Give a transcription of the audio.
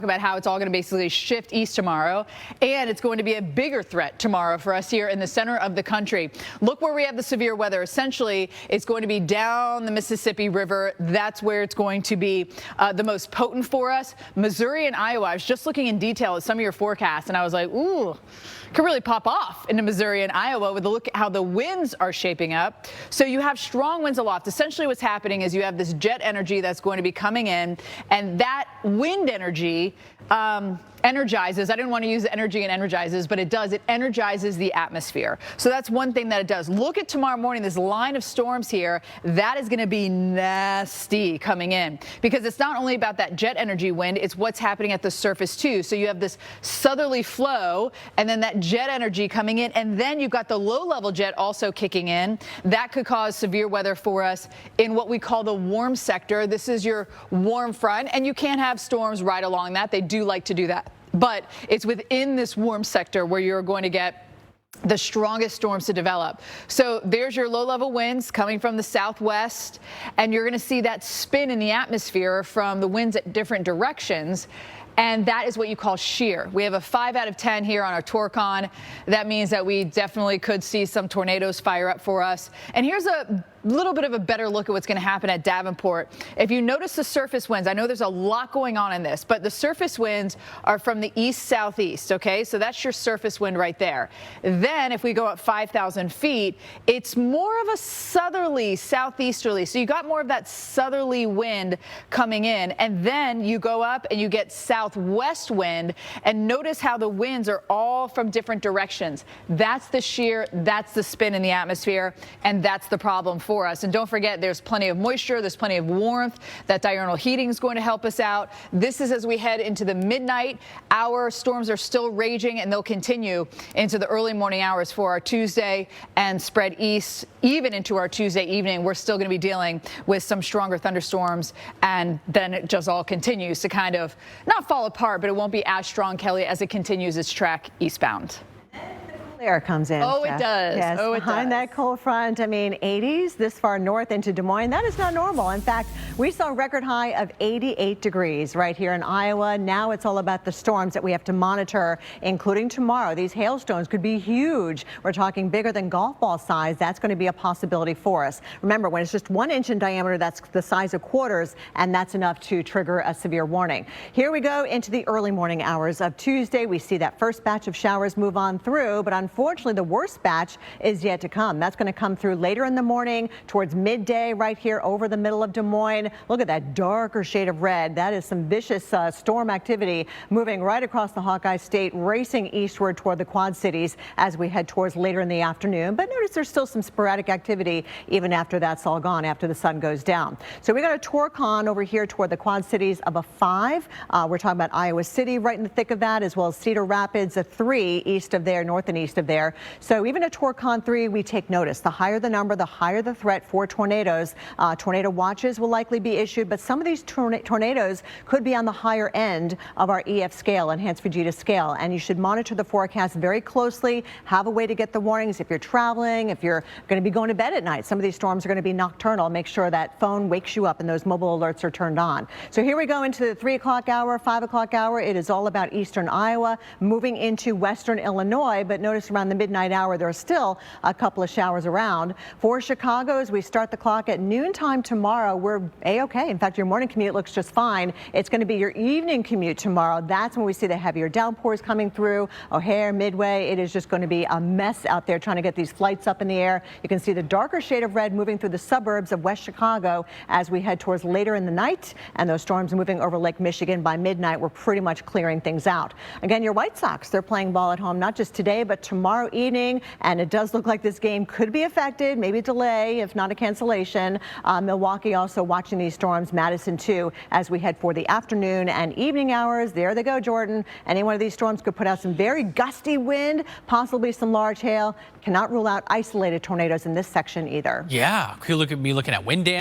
About how it's all going to basically shift east tomorrow, and it's going to be a bigger threat tomorrow for us here in the center of the country. Look where we have the severe weather. Essentially, it's going to be down the Mississippi River. That's where it's going to be the most potent for us. Missouri and Iowa. I was just looking in detail at some of your forecasts, and I was like, ooh, could really pop off into Missouri and Iowa with a look at how the winds are shaping up. So you have strong winds aloft. Essentially what's happening is you have this jet energy that's going to be coming in, and that wind energy energizes. I didn't want to use energy and energizes, but it does. It energizes the atmosphere. So that's one thing that it does. Look at tomorrow morning, this line of storms here. That is going to be nasty coming in, because it's not only about that jet energy wind, it's what's happening at the surface too. So you have this southerly flow and then that jet energy coming in, and then you've got the low level jet also kicking in. That could cause severe weather for us in what we call the warm sector. This is your warm front, and you can't have storms right along that. They do like to do that. But it's within this warm sector where you're going to get the strongest storms to develop. So there's your low-level winds coming from the southwest, and you're going to see that spin in the atmosphere from the winds at different directions. And that is what you call shear. We have a 5 out of 10 here on our Torcon. That means that we definitely could see some tornadoes fire up for us. And here's a little bit of a better look at what's going to happen at Davenport. If you notice the surface winds, I know there's a lot going on in this, but the surface winds are from the east-southeast, okay? So that's your surface wind right there. Then if we go up 5,000 feet, it's more of a southerly, southeasterly. So you got more of that southerly wind coming in, and then you go up and you get southwest wind, and notice how the winds are all from different directions. That's the shear, that's the spin in the atmosphere, and that's the problem for us. And don't forget, there's plenty of moisture, there's plenty of warmth. That diurnal heating is going to help us out. This is as we head into the midnight hour. Storms are still raging, and they'll continue into the early morning hours for our Tuesday and spread east even into our Tuesday evening. We're still going to be dealing with some stronger thunderstorms, and then it just all continues to kind of not fall apart, but it won't be as strong, Kelly, as it continues its track eastbound. Air comes in. Oh, it does. Yes, oh, it behind does. that cold front, I mean, 80s this far north into Des Moines. That is not normal. In fact, we saw a record high of 88 degrees right here in Iowa. Now it's all about the storms that we have to monitor, including tomorrow. These hailstones could be huge. We're talking bigger than golf ball size. That's going to be a possibility for us. Remember, when it's just 1 inch in diameter, that's the size of quarters, and that's enough to trigger a severe warning. Here we go into the early morning hours of Tuesday. We see that first batch of showers move on through, but unfortunately, the worst batch is yet to come. That's going to come through later in the morning towards midday right here over the middle of Des Moines. Look at that darker shade of red. That is some vicious storm activity moving right across the Hawkeye State, racing eastward toward the Quad Cities as we head towards later in the afternoon. But notice there's still some sporadic activity even after that's all gone, after the sun goes down. So we got a Torcon over here toward the Quad Cities of a 5. We're talking about Iowa City right in the thick of that, as well as Cedar Rapids, a 3 east of there, north and east of there. So even a Torcon 3, we take notice. The higher the number, the higher the threat for tornadoes. Tornado watches will likely be issued, but some of these tornadoes could be on the higher end of our EF scale, enhanced Fujita scale, and you should monitor the forecast very closely. Have a way to get the warnings if you're traveling, if you're going to be going to bed at night. Some of these storms are going to be nocturnal. Make sure that phone wakes you up and those mobile alerts are turned on. So here we go into the 3 o'clock hour, 5 o'clock hour. It is all about eastern Iowa, moving into western Illinois, but notice around the midnight hour, there are still a couple of showers around. For Chicago, as we start the clock at noontime tomorrow, we're A-OK. In fact, your morning commute looks just fine. It's going to be your evening commute tomorrow. That's when we see the heavier downpours coming through. O'Hare, Midway, it is just going to be a mess out there trying to get these flights up in the air. You can see the darker shade of red moving through the suburbs of West Chicago as we head towards later in the night, and those storms moving over Lake Michigan. By midnight, we're pretty much clearing things out. Again, your White Sox, they're playing ball at home not just today, but tomorrow evening. And it does look like this game could be affected, maybe a delay, if not a cancellation. Milwaukee also watching these storms, Madison too, as we head for the afternoon and evening hours. There they go, Jordan. Any one of these storms could put out some very gusty wind, possibly some large hail. Cannot rule out isolated tornadoes in this section either. Yeah, could you look at me looking at wind damage?